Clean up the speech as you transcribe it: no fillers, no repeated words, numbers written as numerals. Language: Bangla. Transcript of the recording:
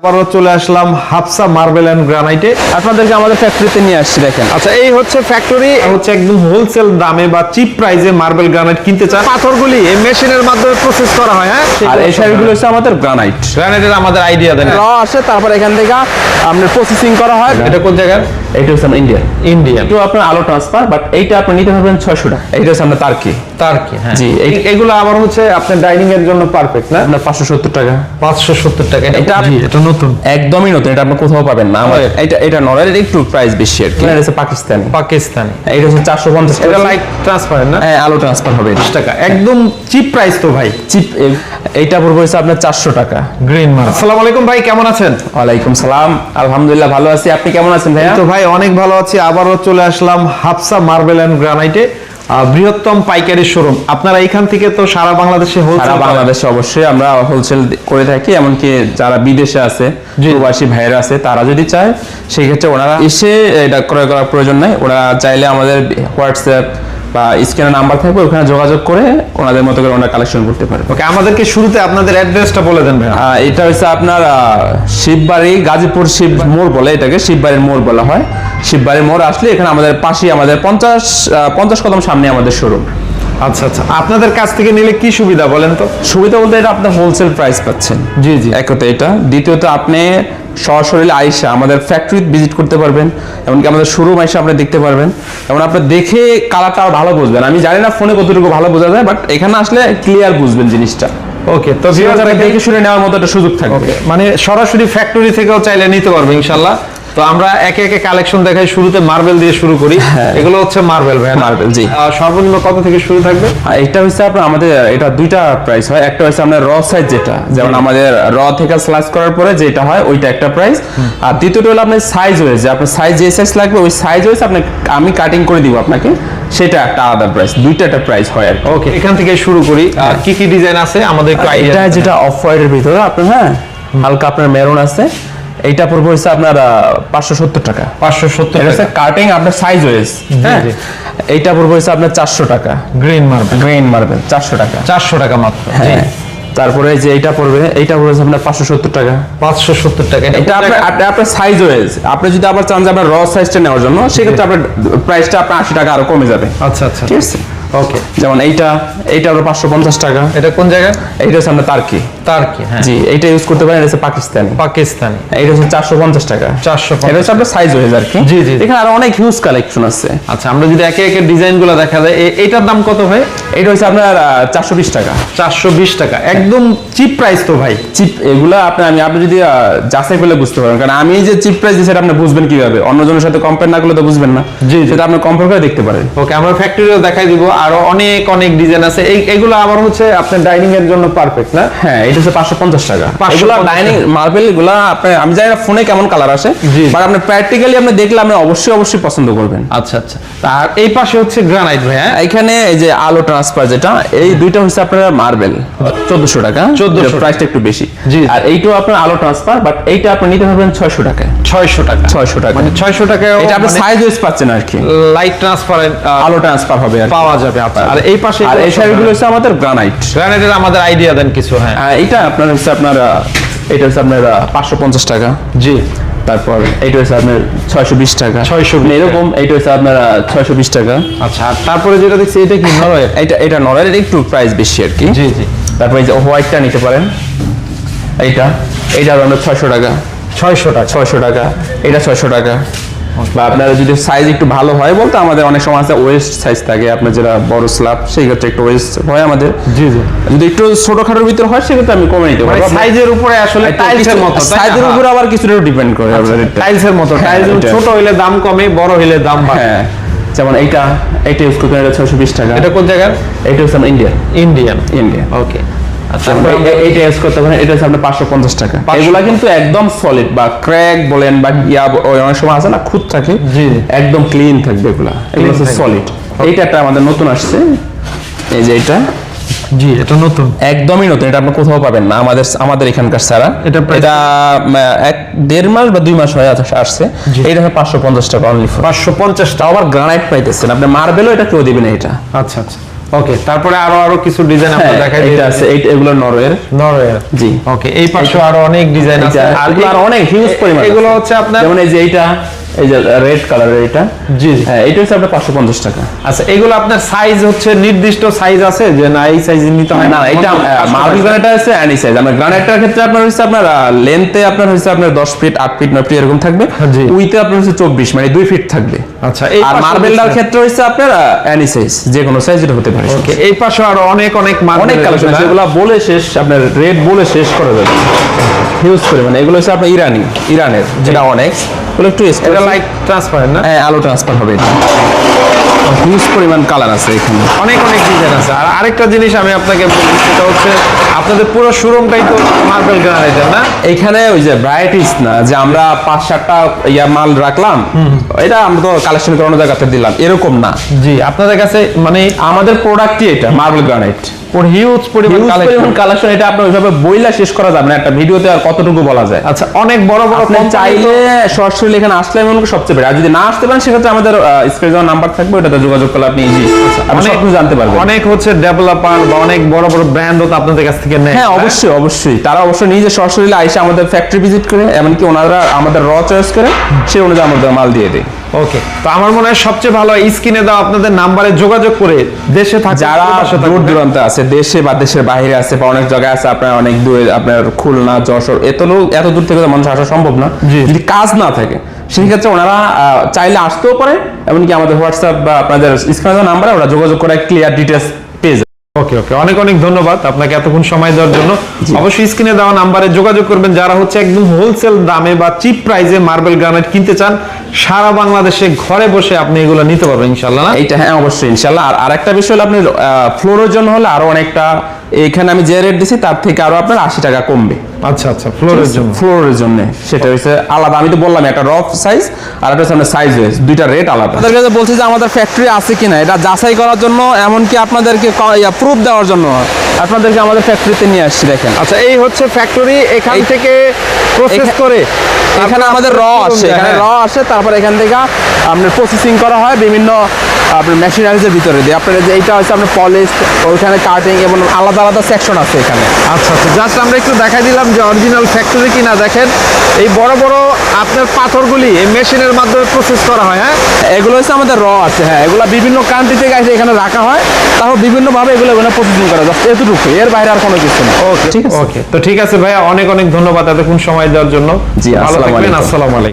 আবারও চলে আসলাম হাফসা মার্বেল এন্ড গ্রানাইটে। আপনাদেরকে আমাদের ফ্যাক্টরিতে নিয়ে আসছি। দেখেন, আচ্ছা, এই হচ্ছে ফ্যাক্টরি, হচ্ছে একদম হোলসেল দামে বা চিপ প্রাইসে মার্বেল গ্রানাইট কিনতে চান। পাথরগুলি এই মেশিনের মাধ্যমে প্রসেস করা হয়। হ্যাঁ, আর এই শাড়িগুলো হচ্ছে আমাদের গ্রানাইট। গ্রানাইটের আমাদের আইডিয়া দেন। র আসে, তারপর এখান থেকে আপনার প্রসেসিং করা হয়। এটা কোন জায়গার? এটা হচ্ছে ইন্ডিয়ান। ইন্ডিয়ান। তো আপনার আলো ট্রান্সফার, বাট এইটা আপনি নিতে পারবেন 600 টাকা। এইটা হচ্ছে আপনার তার্কি। টার্কি, হ্যাঁ। জি, এগুলো আবার হচ্ছে আপনার ডাইনিং এর জন্য পারফেক্ট না? আপনার 570 টাকা। 570 টাকা। এটা এটা নতুন, একদমই নতুন। এটা আপনি কোথাও পাবেন না। আমাদের এটা নরওয়ের একটু প্রাইস বেশি আর কি। এটা হচ্ছে পাকিস্তানি। পাকিস্তানি। এটা হচ্ছে 450 টাকা। এটা লাইট ট্রান্সপারেন্ট না? হ্যাঁ, আলো ট্রান্সফার হবে। 20 টাকা, একদম চিপ প্রাইস তো ভাই। চিপ। এইটা পড়বে হচ্ছে আপনার 400 টাকা। Green marble. আসসালামু আলাইকুম ভাই, কেমন আছেন? ওয়ালাইকুম সালাম, আলহামদুলিল্লাহ ভালো আছি। আপনি কেমন আছেন ভাইয়া? তো ভাই অনেক ভালো আছি। আবারও চলে আসলাম হাফসা মার্বেল এন্ড গ্রানাইটে, বৃহত্তম পাইকারি শোরুম। আপনারা এখান থেকে তো সারা বাংলাদেশে সারা বাংলাদেশে অবশ্যই আমরা হোলসেল করে থাকি। এমনকি যারা বিদেশে আছে, প্রবাসী ভাইরা আছে, তারা যদি চায় সেই ক্ষেত্রে ওনারা এসে এটা ক্রয় করার প্রয়োজন নাই। ওনারা চাইলে আমাদের হোয়াটসঅ্যাপ বা স্ক্রিনে নাম্বার থাকবে, ওখানে যোগাযোগ করে ওনাদের মতো করে ওনারা কালেকশন করতে পারে। ওকে, আমাদেরকে শুরুতে আপনাদের অ্যাড্রেসটা বলে দেন ভাই। এটা হচ্ছে আপনার শিববাড়ি, গাজীপুর শিব মোড় বলে এটাকে, শিববাড়ির মোড় বলা হয়। শিববাড়ির মোড় আসলে এখানে আমাদের পাশেই, আমাদের 50 কদম সামনে আমাদের শোরুম। আচ্ছা আচ্ছা, আপনাদের কাছ থেকে নিলে কি সুবিধা বলেন তো? সুবিধা বলতে এটা আপনার হোলসেল প্রাইস পাচ্ছেন। জি জি। একতে এটা, দ্বিতীয়ত আপনি সরাসরি আইসা আমাদের ফ্যাক্টরি ভিজিট করতে পারবেন, এমনকি আমাদের শোরুম আইসা আপনি দেখতে পারবেন, এবং আপনি দেখে কালারটা ভালো বুঝবেন। আমি জানি না ফোনে কতটুকু ভালো বোঝা যায়, বাট এখানে আসলে ক্লিয়ার বুঝবেন জিনিসটা। ওকে, তো দেখে শুনে নেওয়ার মতো একটা সুযোগ থাকবে। মানে সরাসরি ফ্যাক্টরি থেকেও চাইলে নিতে পারবে ইনশাআল্লাহ। তো আমরা একে একে কালেকশন দেখাই, শুরুতে মার্বেল দিয়ে শুরু করি। এগুলো হচ্ছে মার্বেল ভাই। মার্বেল, জি। সর্বনিম্ন কত থেকে শুরু থাকবে? এটা হচ্ছে আপনার আমাদের এটা দুইটা প্রাইস হয়। একটা হচ্ছে আপনার র সাইজ, যেটা যেমন আমাদের র থেকে স্লাইস করার পরে যেটা হয় ওইটা একটা প্রাইস। আর দ্বিতীয়টা হলো আপনার সাইজ ওয়াইজ, আপনার সাইজ যে সাইজ লাগবে ওই সাইজ ওয়াইজ আপনি আমি কাটিং করে দিব আপনাকে, সেটা একটা আলাদা প্রাইস। দুইটা একটা প্রাইস হয় আর কি। ওকে, এখান থেকে শুরু করি। কি কি ডিজাইন আছে আমাদের একটু আইডিয়া। এটা যেটা অফ হোয়াইটের ভিতরে আপনার, হ্যাঁ, হালকা আপনার মেরুন আছে। এইটা পড়বে হচ্ছে আপনার 570 টাকা। 570 এটা হচ্ছে কাটিং আপনার সাইজ ওয়াইজ। হ্যাঁ, এইটা পড়বে হচ্ছে আপনার 400 টাকা। Green marble. গ্রিন মার্বেল 400 টাকা। 400 টাকা মাত্র। হ্যাঁ, তারপরে যে এইটা পড়বে, এইটা পড়বে আপনার 570 টাকা। 570 টাকা। এটা আপনার সাইজ ওয়াইজ। আপনি যদি আবার চান যে আপনার র সাইজটা নেওয়ার জন্য, সেক্ষেত্রে আপনার প্রাইসটা আপনার 80 টাকা আরো কমে যাবে। আচ্ছা আচ্ছা, ঠিক আছে। ওকে, যেমন এইটা হলো 550 টাকা। এটা কোন জায়গা? এইটা হচ্ছে আপনার তার্কি। টার্কি, হ্যাঁ। জি, এইটা ইউজ করতে পারেন। এটা হচ্ছে পাকিস্তানি। পাকিস্তানি। এইটা হচ্ছে 450 টাকা। 450। এটা হচ্ছে আপনার সাইজ ওয়াইজ আর কি। জি জি। এখানে আরো অনেক হিউজ কালেকশন আছে। আচ্ছা, আমরা যদি একে একে ডিজাইনগুলো দেখা যায়, এইটার দাম কত ভাই? এটা হচ্ছে আপনার 420 টাকা। 420 টাকা, একদম চিপ প্রাইস তো ভাই। চিপ। এগুলা আপনি যদি যাচাই করলে বুঝতে পারবেন, কারণ আমি যে চিপ প্রাইস দিই সেটা আপনি বুঝবেন কিভাবে? অন্যজনের সাথে কম্পেয়ার না করলে তো বুঝবেন না। জি, সেটা আপনি কম্পেয়ার করে দেখতে পারেন। ওকে, আমরা ফ্যাক্টরিও দেখাই দিব। আরো অনেক অনেক ডিজাইন আছে। এগুলো আবার হচ্ছে আপনার ডাইনিং এর জন্য পারফেক্ট না? হ্যাঁ, এটা হচ্ছে 550 টাকা। 550 এগুলা ডাইনিং মার্বেল গুলা আপনি, আমি জানি না ফোনে কেমন কালার আসে, জি। বাট আপনি প্র্যাকটিক্যালি আপনি দেখলে আপনি অবশ্যই পছন্দ করবেন। আচ্ছা আচ্ছা। আর এই পাশে হচ্ছে গ্রানাইট ভাই। হ্যাঁ, এখানে এই যে আলো ট্রান্সফার, যেটা এই দুইটা হচ্ছে আপনার মার্বেল 1400 টাকা। 1400, প্রাইসটা একটু বেশি। জি। আর এইটাও আপনার আলো ট্রান্সফার, বাট এইটা আপনি নিতে পারবেন 600 টাকা। 600 টাকা। 600 টাকা, মানে 600 টাকায় এটা আপনি সাইজ ওয়াইজ পাচ্ছেন আর কি। লাইট ট্রান্সপারেন্ট আলো ট্রান্সফার হবে আর কি। পাওয়া যাবে আপনার। আর এই পাশে আর এই শাড়িগুলো হচ্ছে আমাদের গ্রানাইট। গ্রানাইটের আমাদের আইডিয়া দেন কিছু। হ্যাঁ, এটা আপনার হচ্ছে আপনার এটা হচ্ছে আপনার 550 টাকা। জি। তারপর এইটা হচ্ছে আপনার 620 টাকা। 620 এরকম এইটা হচ্ছে আপনার 620 টাকা। আচ্ছা, আর তারপরে যেটা দেখছি এটা কি নরওয়ে? এটা নরওয়ের একটু প্রাইস বেশি আর কি। জি জি। তারপর এই যে হোয়াইটটা নিতে পারেন। এইটা আপনার 600 টাকা। 600 টাকা। 600 টাকা। এটা 600 টাকা। বা আপনার যদি সাইজ একটু ভালো হয়, বলতে আমাদের অনেক সময় আছে ওয়েস্ট সাইজ থাকে, আপনার যেটা বড় স্ল্যাব, সেই ক্ষেত্রে একটু ওয়েস্ট হয় আমাদের। জি জি। যদি একটু ছোটখাটোর ভিতর হয় সেক্ষেত্রে আমি কমে নিতে পারবো। সাইজের উপরে আসলে টাইলসের মতো, সাইজের উপরে আবার কিছুটা ডিপেন্ড করে। টাইলসের মতো, টাইলস ছোট হইলে দাম কমে, বড় হইলে দাম বাড়ে। হ্যাঁ, যেমন এইটা ইউজ করতে এটা 620 টাকা। এটা কোন জায়গার? এটা হচ্ছে ইন্ডিয়ান। ইন্ডিয়ান। ওকে। আচ্ছা, এইটা ইউজ করতে পারেন। এটা হচ্ছে আপনার 550 টাকা। এগুলা কিন্তু একদম সলিড, বা ক্র্যাক বলেন বা অনেক সময় আছে না খুঁত থাকে, জি, একদম ক্লিন থাকবে এগুলা। এগুলো হচ্ছে সলিড। এইটা একটা আমাদের নতুন আসছে, এই যে এটা। জি, এটা নতুন, একদমই নতুন। এটা আপনি কোথাও পাবেন না আমাদের এখানকার ছাড়া। এটা 1.5 মাস বা 2 মাস হয়ে আসছে। এটা 550 টাকা অনলি। 550 টাকা। আবার গ্রানাইট পাইতেছেন আপনি, মার্বেলও এটা কেউ দিবেন এটা। আচ্ছা আচ্ছা। ওকে, তারপরে আরো কিছু ডিজাইন আমরা দেখাই এটা আছে, এগুলো নরওয়ের। জি। ওকে, এই পাশে আরো অনেক ডিজাইন আছে, আর এগুলো আরো অনেক হিউজ পরিমাণ। এগুলো হচ্ছে আপনার যেমন এই যে এইটা, এই যে রেড কালারের এটা। জি। হ্যাঁ, এটা হচ্ছে আপনার 550 টাকা। আচ্ছা, এগুলো আপনার সাইজ হচ্ছে নির্দিষ্ট সাইজ আছে যে না এই সাইজ নিতে হয়? না, এটা মার্বেল গ্রানাইট আছে এনি সাইজ। আমরা গ্রানাইটের ক্ষেত্রে আপনার হচ্ছে আপনার লেন্থে আপনার হচ্ছে আপনার 10 ফিট, 8 ফিট, 9 ফিট এরকম থাকবে। জি। উইথে আপনার হচ্ছে 24 মানে 2 ফিট থাকবে। আচ্ছা, আর মার্বেলটার ক্ষেত্রে হচ্ছে আপনার এনি সাইজ, যে কোনো সাইজ এটা হতে পারে। ওকে, এই পাশে আরো অনেক অনেক কালেকশন আছে, এগুলো বলে শেষ, আপনার রেট বলে শেষ করে দেবে হিউজ পরিমাণে। এগুলো হচ্ছে আপনার ইরানের, যেটা অনেক এগুলো একটু এটা লাইট ট্রান্সপারেন্ট না? হ্যাঁ, আলো ট্রান্সফার হবে এটা। হিউজ পরিমাণ কালার আছে এখানে, অনেক ডিজাইন আছে। আর আরেকটা জিনিস আমি আপনাকে বলি, সেটা হচ্ছে আপনাদের পুরো শোরুমটাই তো মার্বেল গ্রানাইটের না? এইখানে ওই যে ভ্যারাইটিস না যে আমরা 5-7টা মাল রাখলাম, এটা আমরা তো কালেকশন করে অন্য জায়গাতে দিলাম, এরকম না। জি, আপনাদের কাছে মানে আমাদের প্রোডাক্টই এটা মার্বেল গ্রানাইট, হিউজ পরিমাণ কালেকশন। এটা আপনি ওইভাবে বইলা শেষ করা যাবে না একটা ভিডিওতে, আর কতটুকু বলা যায়। আচ্ছা, অনেক বড় বড় আপনি চাইলে সরাসরি এখানে আসলে এমন সবচেয়ে বেটার। আর যদি না আসতে পারেন সেক্ষেত্রে আমাদের স্ক্রিনে দেওয়া নাম্বার থাকবে, ওটাতে যোগাযোগ করলে আপনি ইজি অনেক কিছু জানতে পারবেন। অনেক হচ্ছে ডেভেলপার বা অনেক বড় বড় ব্র্যান্ডও তো আপনাদের কাছ থেকে নেয়। হ্যাঁ, অবশ্যই তারা অবশ্যই নিজে সরাসরি আইসা আমাদের ফ্যাক্টরি ভিজিট করে, এমনকি ওনারা আমাদের র চয়েস করে সেই অনুযায়ী আমাদের মাল দিয়ে দেয়। ওকে, তো আমার মনে হয় সবচেয়ে ভালো স্ক্রিনে দাও আপনাদের নাম্বারে যোগাযোগ করে দেশে থাকে যারা দূর দূরান্তে আছে, দেশে বা দেশের বাইরে আছে, বা অনেক জায়গায় আছে, আপনার অনেক দূরে, আপনার খুলনা, যশোর, এত দূর থেকে মানুষ আসা সম্ভব না যদি কাজ না থাকে, সেই ক্ষেত্রে ওনারা চাইলে আসতেও পারে। এমনকি আমাদের হোয়াটসঅ্যাপ বা আপনাদের স্ক্রিনে নাম্বারে ওরা যোগাযোগ করে ক্লিয়ার ডিটেলস পেয়ে যাবে। ওকে, অনেক ধন্যবাদ আপনাকে এতক্ষণ সময় দেওয়ার জন্য। অবশ্যই স্ক্রিনে দেওয়া নাম্বারে যোগাযোগ করবেন যারা হচ্ছে একদম হোলসেল দামে বা চিপ প্রাইসে মার্বেল গ্রানাইট কিনতে চান। সারা বাংলাদেশে ঘরে বসে আপনি এগুলো নিতে পারবেন ইনশাআল্লাহ না? এইটা হ্যাঁ, অবশ্যই ইনশাআল্লাহ। আর আরেকটা বিষয় হলো, আপনি ফ্লোরের জন্য হলে আরো অনেকটা, এখানে আমি যে রেট দিছি তার থেকে আরো আপনার 80 টাকা কমবে। আচ্ছা, ফ্লোরের জন্য সেটা হচ্ছে আলাদা। আমি তো বললাম একটা রফ সাইজ আর একটা হচ্ছে সাইজ ওয়াইজ, দুইটা রেট আলাদা। আপনাদের কাছে বলছি যে আমাদের ফ্যাক্টরি আছে কিনা এটা যাচাই করার জন্য, এমনকি আপনাদেরকে প্রুফ দেওয়ার জন্য আপনাদেরকে আমাদের ফ্যাক্টরিতে নিয়ে আসছি। দেখেন, আচ্ছা, এই হচ্ছে ফ্যাক্টরি, এখান থেকে প্রসেস করে এখানে আমাদের র আসে, তারপর এখান থেকে আপনার প্রসেসিং করা হয় বিভিন্ন আপনার মেশিনারিজের ভিতরে দিয়ে। আপনার যে এইটা হচ্ছে আপনার পলিশ, ওইখানে কাটিং এবং আলাদা সেকশন আছে এখানে। আচ্ছা, জাস্ট আমরা একটু দেখাই দিলাম যে অরিজিনাল ফ্যাক্টরি কিনা। দেখেন, এই বড় বড় আপনার পাথরগুলি এই মেশিনের মাধ্যমে প্রসেস করা হয়। হ্যাঁ, এগুলো হচ্ছে আমাদের র আছে। হ্যাঁ, এগুলো বিভিন্ন কান্ট্রি থেকে এসে এখানে রাখা হয়, তারপর বিভিন্নভাবে এগুলো প্রসেসিং করা যায়, এতটুকু, এর বাইরে আর কোনো কিছু না। ওকে, ঠিক আছে ভাইয়া, অনেক ধন্যবাদ এতক্ষণ সময় দেওয়ার জন্য। জি, ভালো থাকবেন, আসসালামু আলাইকুম।